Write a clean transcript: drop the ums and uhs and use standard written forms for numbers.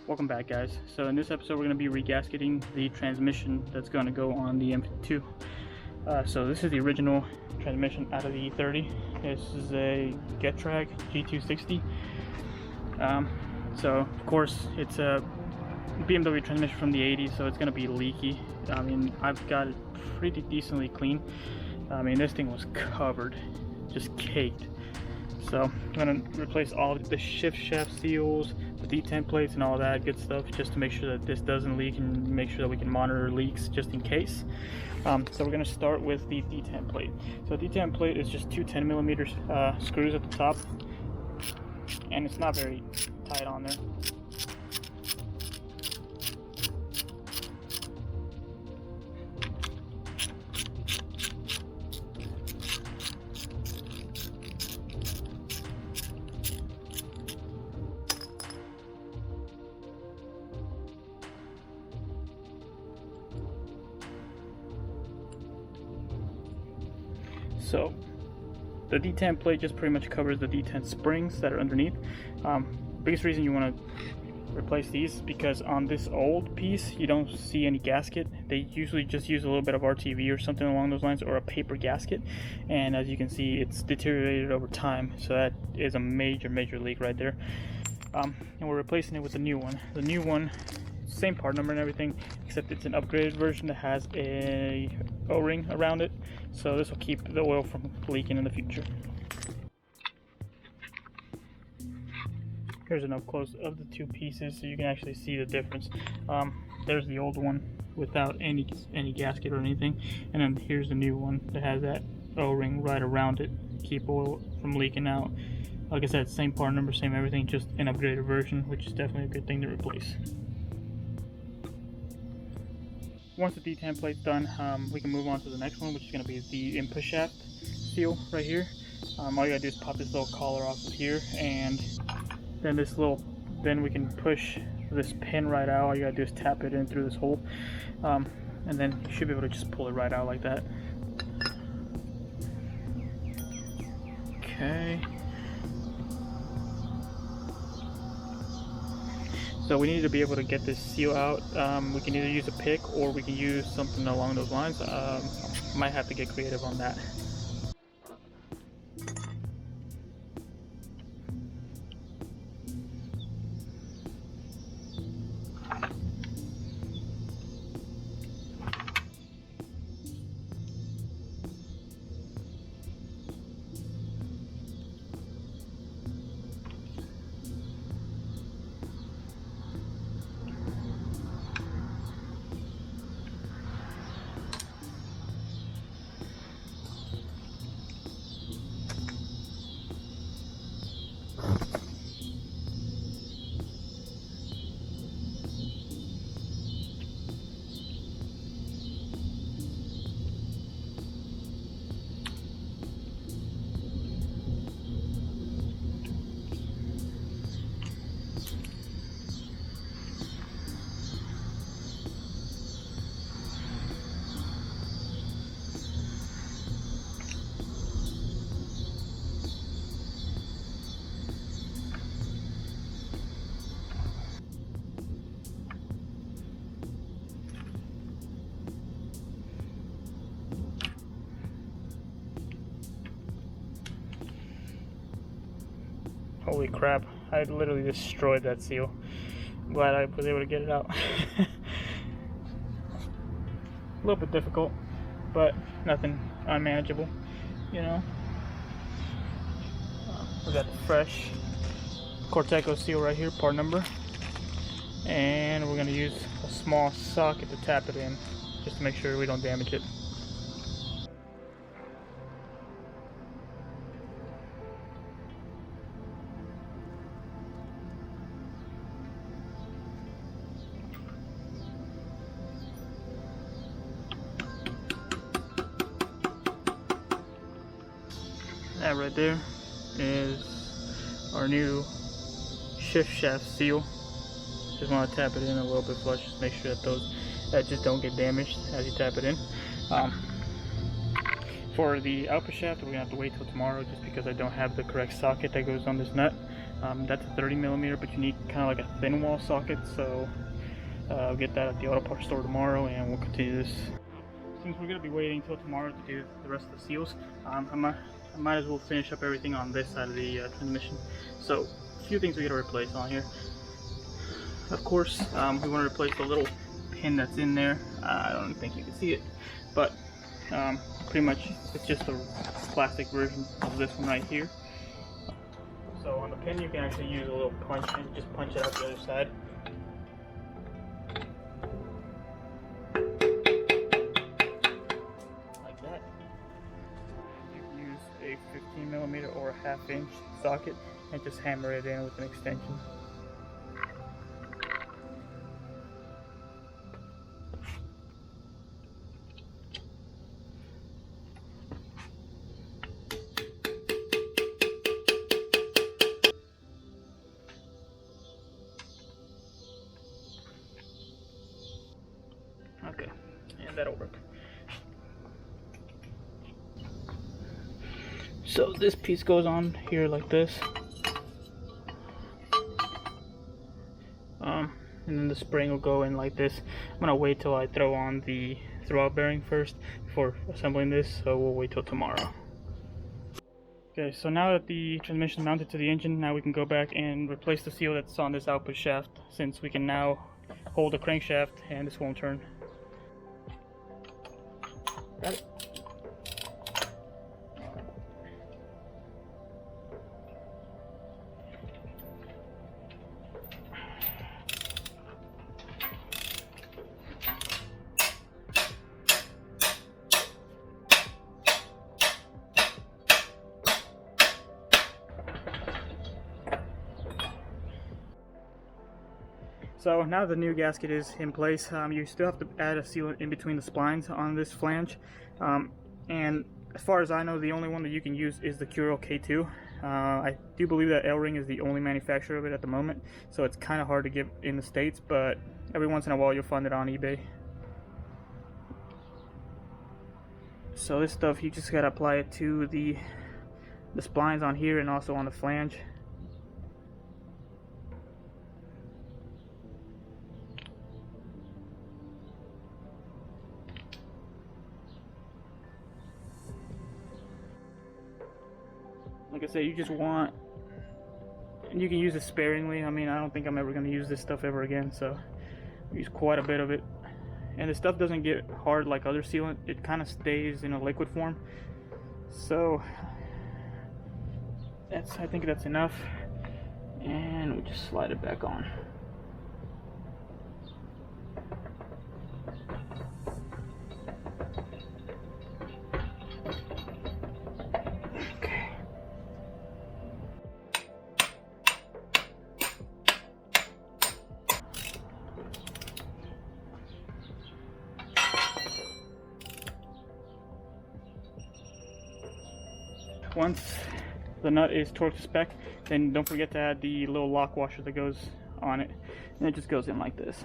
Welcome back, guys. So in this episode we're going to be regasketing the transmission that's going to go on the M2. So this is the original transmission out of the E30. This is a Getrag G260. So of course it's a BMW transmission from the 80s, so it's going to be leaky. I mean, I've got it pretty decently clean. I mean, this thing was covered, just caked. So I'm going to replace all of the shift shaft seals, the detent plates and all that good stuff, just to make sure that this doesn't leak and make sure that we can monitor leaks just in case. So we're going to start with the detent plate. So the detent plate is just two 10mm screws at the top, and it's not very tight on there. So the detent plate just pretty much covers the detent springs that are underneath. Biggest reason you want to replace these because on this old piece you don't see any gasket. They usually just use a little bit of RTV or something along those lines, or a paper gasket, and as you can see it's deteriorated over time, so that is a major leak right there. And we're replacing it with the new one. The new one, same part number and everything, except it's an upgraded version that has a O-ring around it, so this will keep the oil from leaking in the future. Here's an up close of the two pieces so you can actually see the difference. There's the old one without any gasket or anything, and then here's the new one that has that O-ring right around it to keep oil from leaking out. Like I said, same part number, same everything, just an upgraded version, which is definitely a good thing to replace. Once the detent plate's done, we can move on to the next one, which is going to be the input shaft seal right here. All you gotta do is pop this little collar off of here, and then then we can push this pin right out. All you gotta do is tap it in through this hole, and then you should be able to just pull it right out like that. Okay. So we need to be able to get this seal out. We can either use a pick or we can use something along those lines. Might have to get creative on that. Holy crap, I literally destroyed that seal. I'm glad I was able to get it out. A little bit difficult, but nothing unmanageable, you know. We got the fresh Corteco seal right here, part number. And we're going to use a small socket to tap it in, just to make sure we don't damage it. That right there is our new shift shaft seal. Just want to tap it in a little bit flush, just make sure that just don't get damaged as you tap it in. For the output shaft, we're gonna have to wait till tomorrow, just because I don't have the correct socket that goes on this nut. That's a 30mm, but you need kind of like a thin wall socket, so I'll get that at the auto parts store tomorrow, and we'll continue this. Since we're going to be waiting until tomorrow to do the rest of the seals, I might as well finish up everything on this side of the transmission. So, a few things we got to replace on here. Of course, we want to replace the little pin that's in there. I don't think you can see it, but pretty much it's just a plastic version of this one right here. So on the pin, you can actually use a little punch and just punch it out the other side. Like that. You can use a 15mm or a 1/2 inch socket and just hammer it in with an extension. Okay, and that'll work. So this piece goes on here like this. And then the spring will go in like this. I'm gonna wait till I throw on the throwout bearing first before assembling this, so we'll wait till tomorrow. Okay, so now that the transmission is mounted to the engine, now we can go back and replace the seal that's on this output shaft, since we can now hold the crankshaft and this won't turn. Got it. So now the new gasket is in place, you still have to add a sealant in between the splines on this flange. And as far as I know, the only one that you can use is the Curo K2. I do believe that L-Ring is the only manufacturer of it at the moment, so it's kind of hard to get in the States, but every once in a while you'll find it on eBay. So this stuff, you just gotta apply it to the splines on here and also on the flange. Like I said, you just want, and you can use it sparingly. I mean, I don't think I'm ever going to use this stuff ever again, so I use quite a bit of it. And the stuff doesn't get hard like other sealant, it kind of stays in a liquid form. So I think that's enough, and we just slide it back on. Once the nut is torqued to spec, then don't forget to add the little lock washer that goes on it, and it just goes in like this.